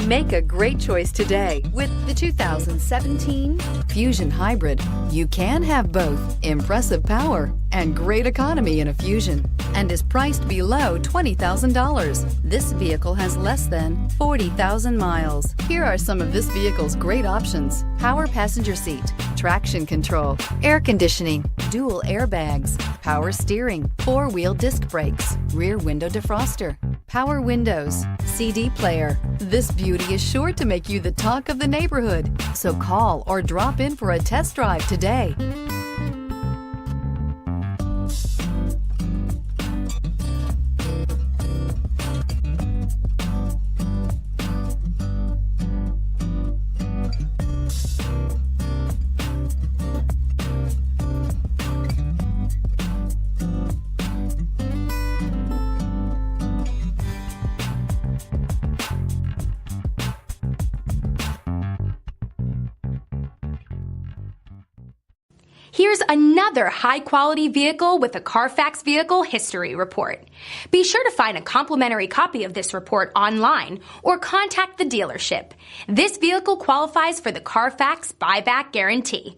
Make a great choice today with the 2017 Fusion Hybrid. You can have both impressive power and great economy in a Fusion, and is priced below $20,000. This vehicle has less than 40,000 miles. Here are some of this vehicle's great options: power passenger seat, traction control, air conditioning, dual airbags, power steering, four-wheel disc brakes, rear window defroster, power windows, CD player. This beauty is sure to make you the talk of the neighborhood. So call or drop in for a test drive today. Here's another high-quality vehicle with a Carfax Vehicle History Report. Be sure to find a complimentary copy of this report online or contact the dealership. This vehicle qualifies for the Carfax Buyback Guarantee.